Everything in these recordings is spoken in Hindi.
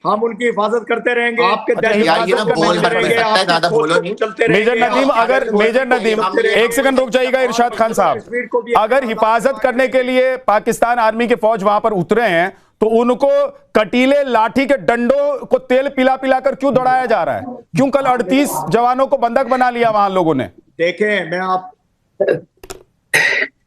हम उनकी हिफाजत करते रहेंगे, आपके मेजर नदीम, अगर मेजर नदीम एक सेकंड रुक जाइएगा इरशाद खान साहब, अगर हिफाजत करने के लिए पाकिस्तान आर्मी के फौज वहां पर उतरे हैं तो उनको कटीले लाठी के डंडों को तेल पिला पिला कर क्यों दौड़ाया जा रहा है? क्यों कल 38 जवानों को बंधक बना लिया वहां लोगों ने? देखें, मैं आप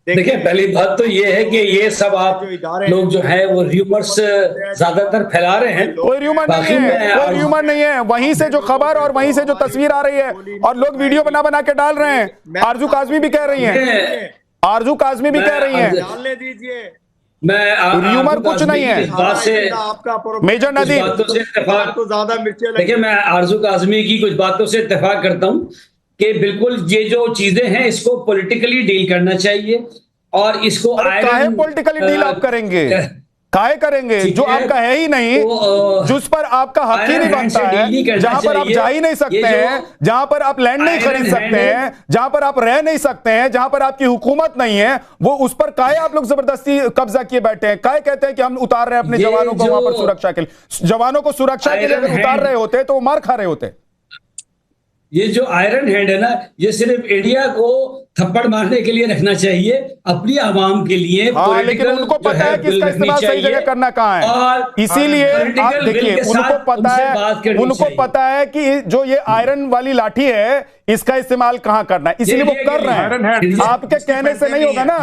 देखिए, पहली बात तो ये है कि ये सब आप लोग जो है वो र्यूमर्स ज्यादातर फैला रहे हैं। कोई र्यूमर नहीं है, कोई र्यूमर नहीं है। वहीं से जो खबर और वहीं से जो तस्वीर आ रही है और लोग वीडियो बना बना के डाल रहे हैं। आरजू काजमी भी कह रही हैं, आरजू काजमी भी कह रही हैं, डालने दीजिए। मैं र्यूमर कुछ नहीं है। इस बात से मेजर नदीम तो ज्यादा मिर्ची, देखिए, मैं आरजू काजमी की कुछ बातों से इत्तेफाक करता हूं कि बिल्कुल ये जो चीजें हैं इसको पॉलिटिकली डील करना चाहिए और इसको काहे पॉलिटिकली डील आप करेंगे? काहे करेंगे जो आपका है ही नहीं, जिस पर आपका हक ही नहीं बनता है, जहां पर आप जा ही नहीं सकते हैं, जहां पर आप लैंड नहीं खरीद सकते हैं, जहां पर आप रह नहीं सकते हैं, जहां पर आपकी हुकूमत नहीं है, वो उस पर काहे आप लोग जबरदस्ती कब्जा किए बैठे हैं? काहे कहते हैं कि हम उतार रहे हैं अपने जवानों को वहां पर सुरक्षा के लिए? जवानों को सुरक्षा के लिए अगर उतार रहे होते तो वो मार खा रहे होते। ये जो आयरन हैंड है ना, ये सिर्फ इंडिया को थप्पड़ मारने के लिए रखना चाहिए, अपनी आवाम के लिए। हाँ, लेकिन उनको पता है कि इसका इस्तेमाल सही जगह करना कहाँ है, और इसीलिए आप देखिए उनको पता है कि जो ये आयरन वाली लाठी है इसका इस्तेमाल कहाँ करना है, इसीलिए वो कर रहे हैं। आपके कहने से नहीं होगा ना।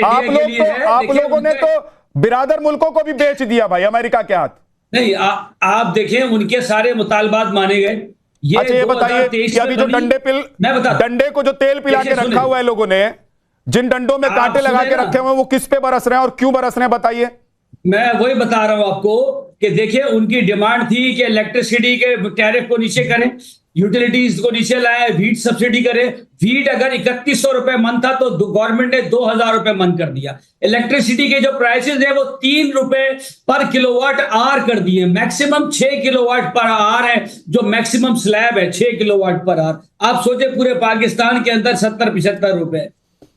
आप लोगों ने तो बिरादर मुल्कों को भी बेच दिया भाई अमेरिका के हाथ। नहीं, आप देखें, उनके सारे मुतालबात माने गए। अच्छा, ये बताइए कि अभी जो डंडे को जो तेल पिला के रखा हुआ है लोगों ने, जिन डंडों में कांटे लगा के रखे हुए हैं, वो किस पे बरस रहे हैं और क्यों बरस रहे हैं, बताइए। मैं वही बता रहा हूं आपको कि देखिए, उनकी डिमांड थी कि इलेक्ट्रिसिटी के टैरिफ को नीचे करें, यूटिलिटीज को नीचे लाए, वीट सब्सिडी करें। वीट अगर 3100 रुपए मन था तो गवर्नमेंट ने 2000 रुपए मन कर दिया। इलेक्ट्रिसिटी के जो प्राइसेस है वो 3 रुपए पर किलोवाट आवर कर दिए। मैक्सिमम 6 किलोवाट पर आवर है, जो मैक्सिमम स्लैब है 6 किलोवाट पर आवर। आप सोचे पूरे पाकिस्तान के अंदर 70-75 रुपए।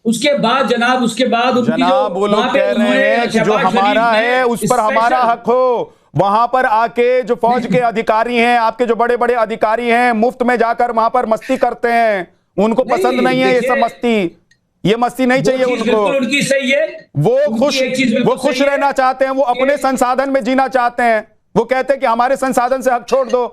उसके बाद जनाब, उसके बाद उनकी जनाब वो लोग कह रहे हैं कि जो हमारा है उस पर हमारा हक हो। वहां पर आके जो फौज के अधिकारी हैं, आपके जो बड़े बड़े अधिकारी हैं, मुफ्त में जाकर वहां पर मस्ती करते हैं। उनको पसंद नहीं है ये सब मस्ती, ये मस्ती नहीं चाहिए उनको। उनकी सही है, वो खुश रहना चाहते हैं, वो अपने संसाधन में जीना चाहते हैं। वो कहते हैं कि हमारे संसाधन से हक छोड़ दो।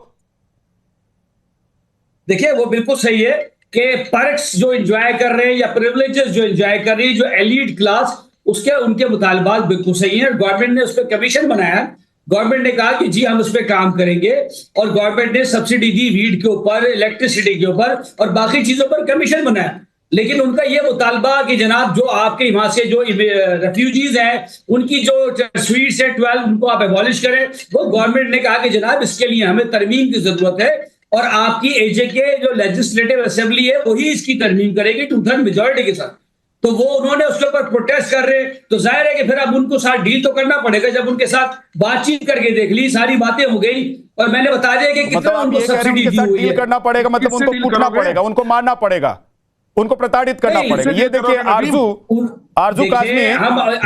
देखिए, वो बिल्कुल सही है कि पर्क्स जो एंजॉय कर रहे हैं या प्रिविलेजेस जो एंजॉय कर रही है जो एलीट क्लास, उसके उनके मुतालबात बिल्कुल सही है। गवर्नमेंट ने उस पर कमीशन बनाया। गवर्नमेंट ने कहा कि जी हम उस पर काम करेंगे, और गवर्नमेंट ने सब्सिडी दी वीट के ऊपर, इलेक्ट्रिसिटी के ऊपर और बाकी चीजों पर कमीशन बनाया। लेकिन उनका यह मुतालबा कि जनाब जो आपके वहां से जो रेफ्यूजीज हैं उनकी जो स्वीट्स है 12 उनको आप एबॉलिश करें। वो गवर्नमेंट ने कहा कि जनाब इसके लिए हमें तरमीम की जरूरत है, और आपकी एजेके जो लेजिस्लेटिव असेंबली है वही इसकी तरमीम करेगी 2/3 मेजॉरिटी के साथ। तो वो उन्होंने उसके ऊपर प्रोटेस्ट कर रहे, तो जाहिर है कि फिर अब उनको साथ डील तो करना पड़ेगा। जब उनके साथ बातचीत करके देख ली, सारी बातें हो गई, और मैंने बता दिया कि कितना उनको सब्सिडी दी हुई है। करना पड़ेगा मतलब उनको कूटना पड़ेगा, उनको मारना पड़ेगा, उनको प्रताड़ित करना पड़ेगा। ये देखिए आरजू काजमी,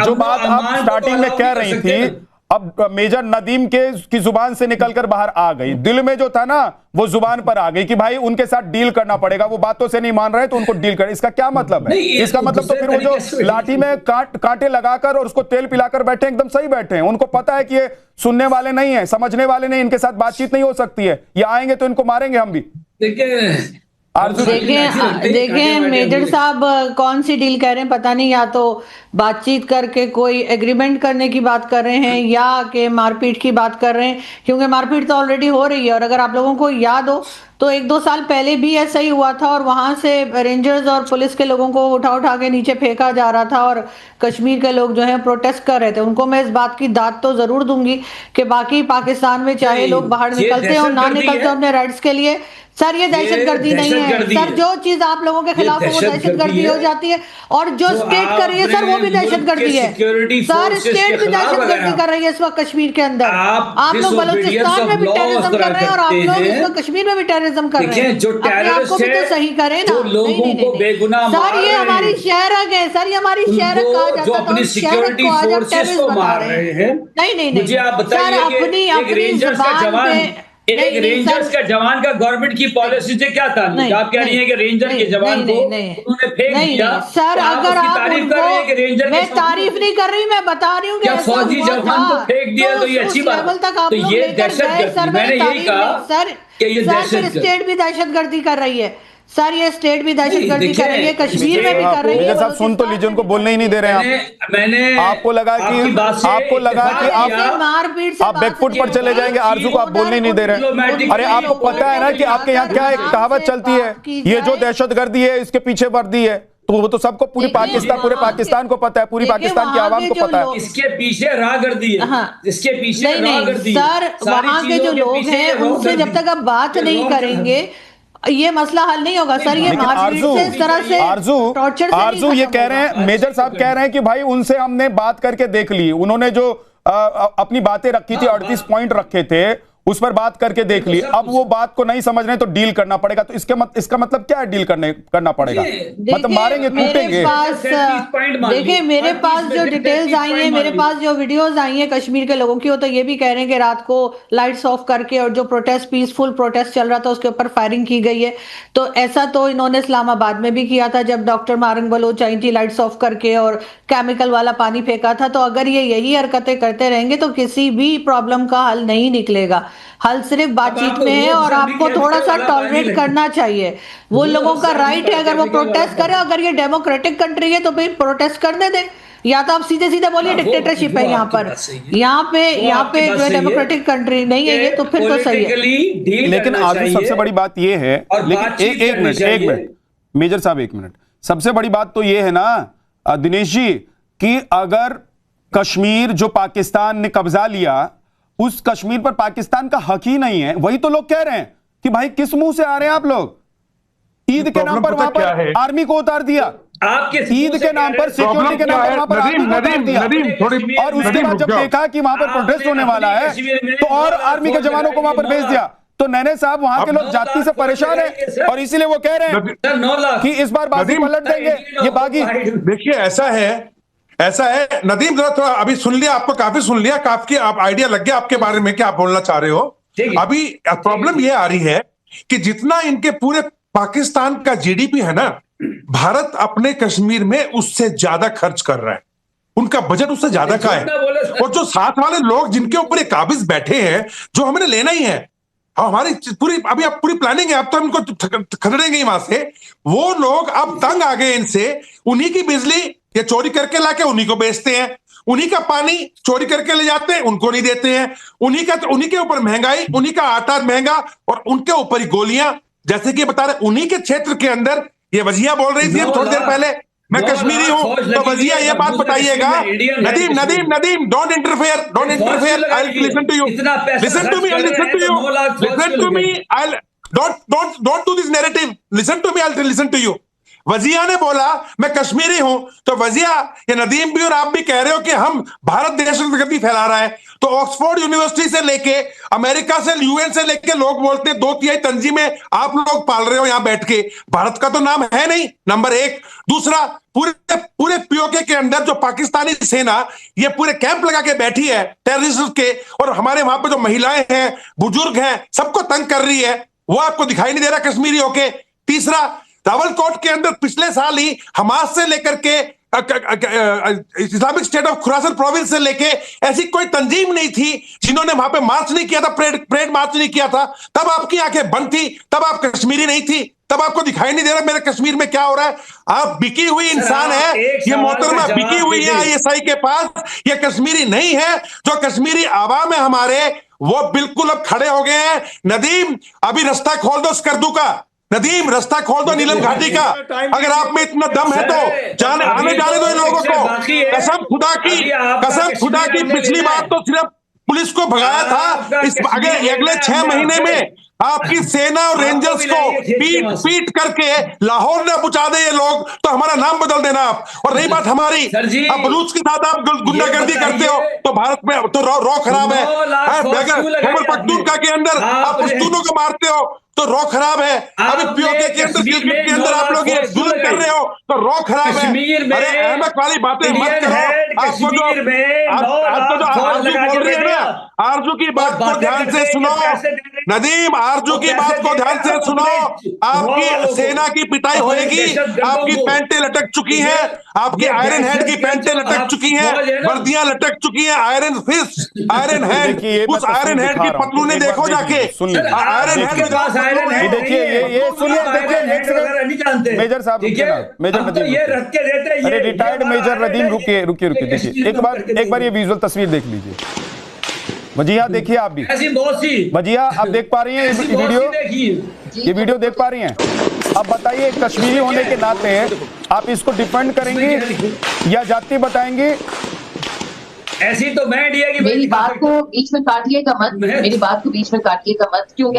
जो बात आप स्टार्टिंग में कह रही थी, अब मेजर नदीम की जुबान से निकलकर बाहर आ गई। दिल में जो था ना वो जुबान पर आ गई कि भाई उनके साथ डील करना पड़ेगा। वो बातों से नहीं मान रहे तो उनको डील कर। इसका क्या मतलब है? इसका मतलब तो फिर वो जो लाठी में कांटे लगाकर और उसको तेल पिलाकर बैठे एकदम सही बैठे हैं। उनको पता है कि ये सुनने वाले नहीं है, समझने वाले नहीं, इनके साथ बातचीत नहीं हो सकती है। ये आएंगे तो इनको मारेंगे हम भी। देखें मेजर साहब कौन सी डील कह रहे हैं पता नहीं, या तो बातचीत करके कोई एग्रीमेंट करने की बात कर रहे हैं या कि मारपीट की बात कर रहे हैं, क्योंकि मारपीट तो ऑलरेडी हो रही है। और अगर आप लोगों को याद हो तो 1-2 साल पहले भी ऐसा ही हुआ था, और वहां से रेंजर्स और पुलिस के लोगों को उठा उठा के नीचे फेंका जा रहा था, और कश्मीर के लोग जो हैं प्रोटेस्ट कर रहे थे। उनको मैं इस बात की दाद तो जरूर दूंगी कि बाकी पाकिस्तान में चाहे लोग बाहर निकलते हो ना निकलते हो अपने राइट्स के लिए, सर ये दहशतगर्दी नहीं है। सर जो चीज आप लोगों के खिलाफ है वो दहशतगर्दी हो जाती है, और जो स्टेट कर रही है सर वो भी दहशतगर्दी है। सर स्टेट भी दहशतगर्दी कर रही है इस वक्त कश्मीर के अंदर। आप लोग बलूचिस्तान में भी टेररिज्म कर रहे हैं और आप लोग इस वक्त कश्मीर में भी टेररिज्म टेररिज्म कर रहे हैं? जो अपने आप टेररिस्ट को भी तो सही करें ना। जो लोगों को बेगुनाह सर, मार ये रहे हमारी हैं, शहरक है सर, ये हमारी शहरक कहा जाता जो था, अपनी उस शहरक सिक्योरिटी को आज आप फोर्सेस टेररिस्ट को बता मार रहे रहे हैं। हैं। नहीं, मुझे आप सर, बताइए कि एक रेंजर्स का जवान, एक रेंजर्स का जवान का गवर्नमेंट की पॉलिसी से क्या ताल्लुक? आप कह रही हैं कि रेंजर के जवान को उन्होंने फेंक दिया। सर, अगर आप तारीफ कर रही हैं कि रेंजर, मैं तारीफ नहीं कर रही, मैं बता रही हूँ कि क्या फौजी जवान को फेंक दिया तो ये अच्छी बात? तो ये दहशतगर्दी, मैंने यही कहा कि ये दहशतगर्दी, स्टेट भी दहशतगर्दी कर रही है सर, ये स्टेट भी दहशतगर्दी कर रही है, कश्मीर में भी कर रही है। मेजर साहब सुन तो लीजिए, उनको बोलने ही नहीं दे रहे हैं आप। मैंने आपको लगा कि आप बैकफुट पर चले जाएंगे, आरजू को आप बोलने ही नहीं दे रहे। अरे आपको पता है ना कि आपके यहाँ क्या एक कहावत चलती है, ये जो दहशतगर्दी है इसके पीछे वर्दी है, तो वो तो सबको पूरे पाकिस्तान को पता है, पूरी पाकिस्तान की आवाम को पता है। इसके पीछे राहगर्दी है, इसके पीछे राहगर्दी है। सर, वहाँ के जो लोग हैं उनसे जब तक आप बात नहीं करेंगे ये मसला हल नहीं होगा सर। ये आरजू ये कह रहे हैं, मेजर साहब कह रहे हैं कि भाई उनसे हमने बात करके देख ली, उन्होंने जो अपनी बातें रखी थी, 38 पॉइंट रखे थे, उस पर बात करके देख ली, अब वो बात को नहीं समझ रहे तो डील करना पड़ेगा। तो इसका मतलब क्या है डील करना पड़ेगा? मतलब मारेंगे, टूटेंगे? देखिए, मेरे पास जो डिटेल्स आई हैं, मेरे पास जो वीडियोस आई हैं कश्मीर के लोगों की, वो तो ये भी कह रहे हैं कि रात को लाइट्स ऑफ करके और जो प्रोटेस्ट, पीसफुल प्रोटेस्ट चल रहा था, उसके ऊपर फायरिंग की गई है। तो ऐसा तो इन्होंने इस्लामाबाद में भी किया था जब डॉक्टर मारंग बलोच आई थी, लाइट्स ऑफ करके और केमिकल वाला पानी फेंका था। तो अगर ये यही हरकतें करते रहेंगे तो किसी भी प्रॉब्लम का हल नहीं निकलेगा। हल सिर्फ बातचीत में है और आपको थोड़ा सा टॉलरेट करना चाहिए। वो लोगों का राइट है, अगर वो प्रोटेस्ट करें, अगर ये डेमोक्रेटिक कंट्री है तो भाई प्रोटेस्ट करने दें, या तो आप सीधे सीधे बोलिए डिक्टेटरशिप है यहाँ पर, यहाँ पे जो है डेमोक्रेटिक कंट्री नहीं है ये, तो फिर तो सही है। लेकिन आज सबसे बड़ी बात ये है, लेकिन एक मिनट मेजर साहब, एक मिनट, सबसे बड़ी बात तो ये है ना दिनेश जी कि अगर कश्मीर जो पाकिस्तान ने कब्जा लिया, उस कश्मीर पर पाकिस्तान का हक ही नहीं है। वही तो लोग कह रहे हैं कि भाई किस मुंह से आ रहे हैं आप लोग? ईद के नाम पर वहां पर आर्मी को उतार दिया, आपके ईद के नाम पर, सिक्योरिटी के नाम पर वहां पर आर्मी को उतार दिया, और उसके बाद जब देखा कि वहां पर प्रोटेस्ट होने वाला है तो और आर्मी के जवानों को वहां पर भेज दिया। तो नैने साहब, वहां के लोग जाति से परेशान है और इसीलिए वो कह रहे हैं कि इस बार बाजी पलट देंगे ये बागी। देखिए, ऐसा है नदीम, जरा थोड़ा अभी सुन लिया, आपको काफी सुन लिया, काफी आप आइडिया लग गया आपके बारे में, क्या आप बोलना चाह रहे हो। अभी प्रॉब्लम ये आ रही है कि जितना इनके पूरे पाकिस्तान का जीडीपी है ना, भारत अपने कश्मीर में उससे ज्यादा खर्च कर रहा है, उनका बजट उससे ज्यादा का है। और जो साथ वाले लोग जिनके ऊपर ये काबिज बैठे हैं, जो हमें लेना ही है, हमारी पूरी अभी आप पूरी प्लानिंग है, अब तो हमको खदेड़ेंगे ही वहां से, वो लोग अब तंग आ गए इनसे। उन्हीं की बिजली ये चोरी करके लाके उन्हीं को बेचते हैं, उन्हीं का पानी चोरी करके ले जाते हैं, उनको नहीं देते हैं, उन्हीं के ऊपर महंगाई, उन्हीं का आटा महंगा, और उनके ऊपर ही गोलियां, जैसे कि बता रहे उन्हीं के क्षेत्र के अंदर। ये वजिया बोल रही थी थोड़ी देर पहले, मैं कश्मीरी हूं, तो वजिया ये बात बताइएगा, Nadeem don't interfere, I will listen to you, listen to me, I listen to you, listen to me, I don't do this narrative, listen to me, I listen to you. Wajiha ने बोला मैं कश्मीरी हूं, तो वजिया, ये नदीम भी और आप भी कह रहे हो कि हम भारत दहशतगर्दी फैला रहा है, तो ऑक्सफोर्ड यूनिवर्सिटी से लेके अमेरिका से, यूएन से लेके लोग बोलते हैं 2/3 तंजीमें आप लोग पाल रहे हो यहां बैठ के, भारत का तो नाम है नहीं, नंबर एक। दूसरा, पूरे पीओके के अंदर जो पाकिस्तानी सेना ये पूरे कैंप लगा के बैठी है टेररिस्ट के, और हमारे वहां पे जो महिलाएं हैं, बुजुर्ग हैं, सबको तंग कर रही है, वो आपको दिखाई नहीं दे रहा कश्मीरी होके। तीसरा, रावलकोट के अंदर पिछले साल ही हमास से लेकर के Islamic state of Khurasan province से लेके ऐसी कोई तंजीम नहीं थी जिन्होंने वहां पे मार्च नहीं किया था, परेड मार्च नहीं किया था। तब आपकी आंखें बंद थी, तब आप कश्मीरी नहीं थी, तब आपको दिखाई नहीं दे रहा मेरे कश्मीर में क्या हो रहा है। आप बिकी हुई इंसान है, ये मोहतरमा बिकी हुई है आईएसआई के पास, ये कश्मीरी नहीं है। जो कश्मीरी आवाम है हमारे, वो बिल्कुल अब खड़े हो गए हैं। नदीम, अभी रास्ता खोल दो स्कर्दू का, नदीम रास्ता खोल दो नीलम घाटी का, अगर आप में इतना दम है तो आने जाने दो इन लोगों को। कसम खुदा की पिछली बार तो सिर्फ पुलिस को भगाया था, इस अगले 6 महीने में आपकी सेना और रेंजर्स को पीट करके लाहौर न पहुंचा दे ये लोग, तो हमारा नाम बदल देना आप। और रही बात हमारी, अब बलूच के साथ आप गुंडागर्दी करते हो तो भारत में तो रॉ खराब है। खैबर पख्तूनख्वा के अंदर आप पश्तूनों को मारते हो तो रॉ खराब है। अभी पीओके के अंदर आप लोग ये जुल्म कर रहे हो तो रॉ खराब है। अरे अहमद वाली बातें मत करो। आपको जो आरजू बोल रही है ना, आरजू की बात को ध्यान से सुनो नदीम, आरजू की बात को ध्यान से सुनो। आपकी सेना की पिटाई होएगी, आपकी पैंटें लटक चुकी हैं, आपकी आयरन हेड की पैंटें लटक चुकी हैं, वर्दियां लटक चुकी हैं, आयरन फिस्ट, आयरन हेड, उस आयरन हेड की पतलूने देखो जाके। आयरन हेड के पास आयरन हेड, देखिए ये सुनिए, देखिए नहीं जानते मेजर साहब, मेजर नदीम, ये रख के देते हैं। अरे रिटायर्ड मेजर नदीम, रुकिए देखिए एक बार ये विजुअल तस्वीर देख लीजिए। मजिया देखिए आप भी, ऐसी बहुत सी मजिया आप देख पा रही हैं ये वीडियो देख पा रही हैं? अब बताइए कश्मीरी होने के नाते आप इसको डिफेंड करेंगे या जाति बताएंगे? ऐसी तो मैं इंडिया की मेरी बात को बीच में काटिएगा मत, मेरी बात को बीच में काटिएगा मत, क्योंकि